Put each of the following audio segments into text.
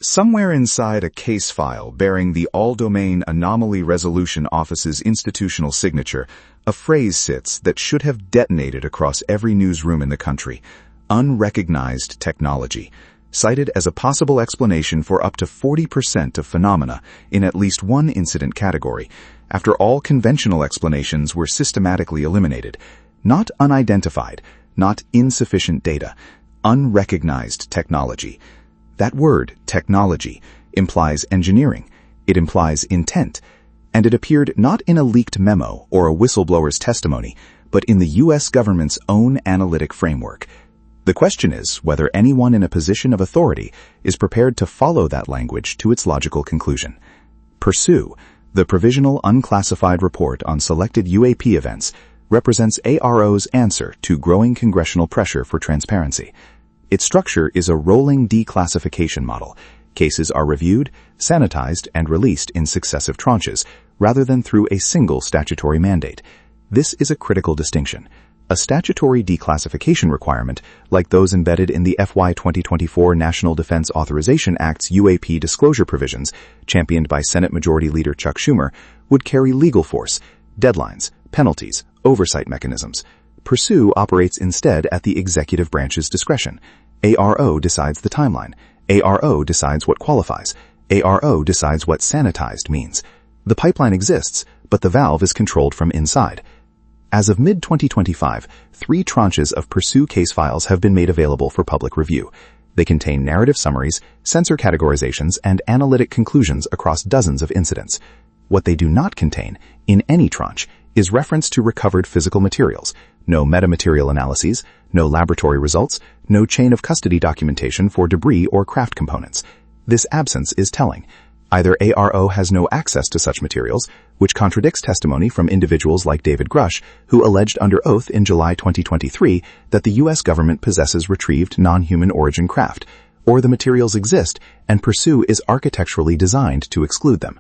Somewhere inside a case file bearing the All-Domain Anomaly Resolution Office's institutional signature, a phrase sits that should have detonated across every newsroom in the country: unrecognized technology, cited as a possible explanation for up to 40% of phenomena in at least one incident category, after all conventional explanations were systematically eliminated. Not unidentified, not insufficient data, unrecognized technology. That word, technology, implies engineering. It implies intent. And it appeared not in a leaked memo or a whistleblower's testimony, but in the U.S. government's own analytic framework. The question is whether anyone in a position of authority is prepared to follow that language to its logical conclusion. Pursue, the Provisional Unclassified Report on Selected UAP Events, represents AARO's answer to growing congressional pressure for transparency. Its structure is a rolling declassification model. Cases are reviewed, sanitized, and released in successive tranches, rather than through a single statutory mandate. This is a critical distinction. A statutory declassification requirement, like those embedded in the FY 2024 National Defense Authorization Act's UAP disclosure provisions, championed by Senate Majority Leader Chuck Schumer, would carry legal force, deadlines, penalties, oversight mechanisms. Pursue operates instead at the executive branch's discretion. AARO decides the timeline. AARO decides what qualifies. AARO decides what sanitized means. The pipeline exists, but the valve is controlled from inside. As of mid-2025, 3 tranches of Pursue case files have been made available for public review. They contain narrative summaries, sensor categorizations, and analytic conclusions across dozens of incidents. What they do not contain, in any tranche, is reference to recovered physical materials, no metamaterial analyses, no laboratory results, no chain of custody documentation for debris or craft components. This absence is telling. Either AARO has no access to such materials, which contradicts testimony from individuals like David Grush, who alleged under oath in July 2023 that the U.S. government possesses retrieved non-human origin craft, or the materials exist and Pursue is architecturally designed to exclude them.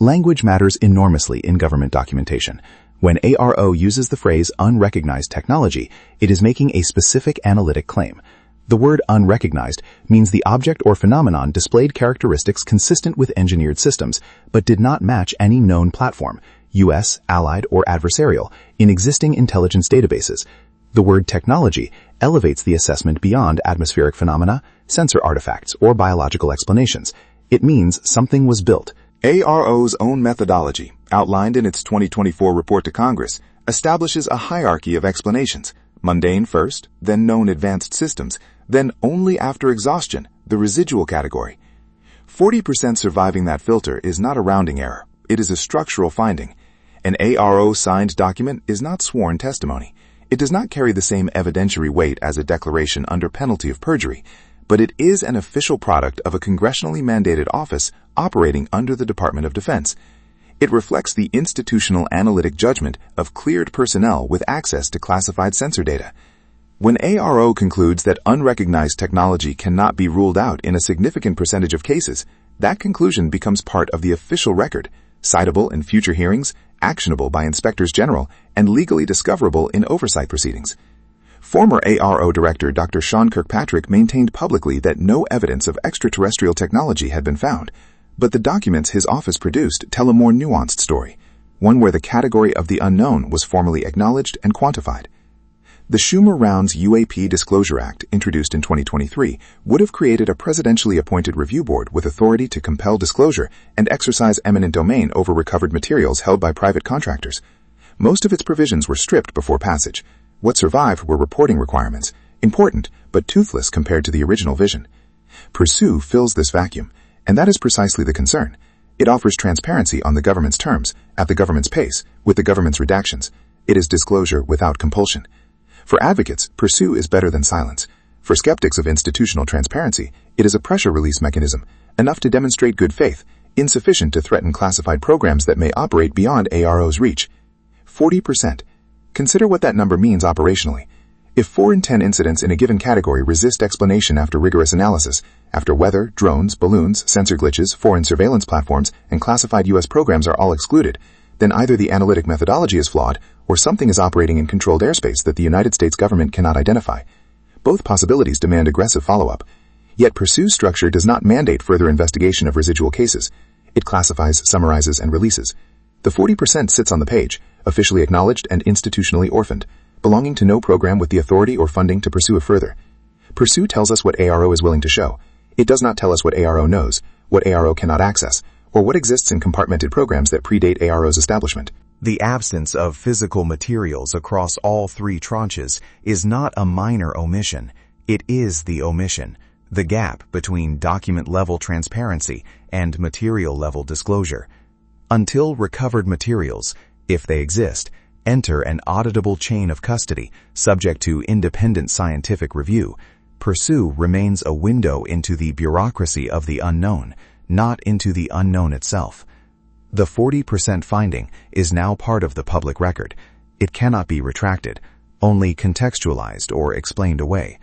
Language matters enormously in government documentation. When AARO uses the phrase unrecognized technology, it is making a specific analytic claim. The word unrecognized means the object or phenomenon displayed characteristics consistent with engineered systems, but did not match any known platform, U.S., allied, or adversarial, in existing intelligence databases. The word technology elevates the assessment beyond atmospheric phenomena, sensor artifacts, or biological explanations. It means something was built. AARO's own methodology, outlined in its 2024 report to Congress, establishes a hierarchy of explanations: mundane first, then known advanced systems, then only after exhaustion, the residual category. 40% surviving that filter is not a rounding error. It is a structural finding. An AARO-signed document is not sworn testimony. It does not carry the same evidentiary weight as a declaration under penalty of perjury, but it is an official product of a congressionally mandated office operating under the Department of Defense. It reflects the institutional analytic judgment of cleared personnel with access to classified sensor data. When AARO concludes that unrecognized technology cannot be ruled out in a significant percentage of cases, that conclusion becomes part of the official record, citable in future hearings, actionable by inspectors general, and legally discoverable in oversight proceedings. Former AARO Director Dr. Sean Kirkpatrick maintained publicly that no evidence of extraterrestrial technology had been found, but the documents his office produced tell a more nuanced story, one where the category of the unknown was formally acknowledged and quantified. The Schumer-Rounds UAP Disclosure Act, introduced in 2023, would have created a presidentially appointed review board with authority to compel disclosure and exercise eminent domain over recovered materials held by private contractors. Most of its provisions were stripped before passage. What survived were reporting requirements, important but toothless compared to the original vision. Pursue fills this vacuum, and that is precisely the concern. It offers transparency on the government's terms, at the government's pace, with the government's redactions. It is disclosure without compulsion. For advocates, Pursue is better than silence. For skeptics of institutional transparency, it is a pressure release mechanism, enough to demonstrate good faith, insufficient to threaten classified programs that may operate beyond AARO's reach. 40%. Consider what that number means operationally. If 4 in 10 incidents in a given category resist explanation after rigorous analysis, after weather, drones, balloons, sensor glitches, foreign surveillance platforms, and classified U.S. programs are all excluded, then either the analytic methodology is flawed or something is operating in controlled airspace that the United States government cannot identify. Both possibilities demand aggressive follow-up. Yet Pursue's structure does not mandate further investigation of residual cases. It classifies, summarizes, and releases. The 40% sits on the page, officially acknowledged and institutionally orphaned, belonging to no program with the authority or funding to pursue it further. Pursue tells us what AARO is willing to show. It does not tell us what AARO knows, what AARO cannot access, or what exists in compartmented programs that predate AARO's establishment. The absence of physical materials across all three tranches is not a minor omission. It is the omission, the gap between document-level transparency and material-level disclosure. Until recovered materials, if they exist, enter an auditable chain of custody subject to independent scientific review, Pursue remains a window into the bureaucracy of the unknown, not into the unknown itself. The 40% finding is now part of the public record. It cannot be retracted, only contextualized or explained away.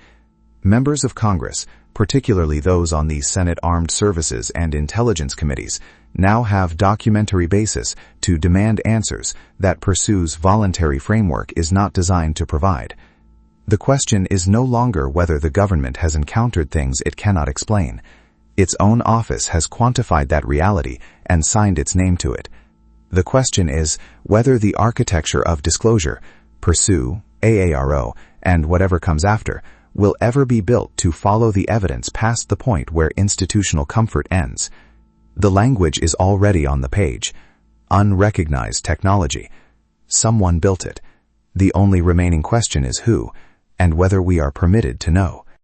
Members of Congress, particularly those on the Senate Armed Services and Intelligence Committees, now have documentary basis to demand answers that Pursue's voluntary framework is not designed to provide. The question is no longer whether the government has encountered things it cannot explain. Its own office has quantified that reality and signed its name to it. The question is whether the architecture of disclosure, Pursue, AARO, and whatever comes after, will ever be built to follow the evidence past the point where institutional comfort ends. The language is already on the page. Unrecognized technology. Someone built it. The only remaining question is who, and whether we are permitted to know.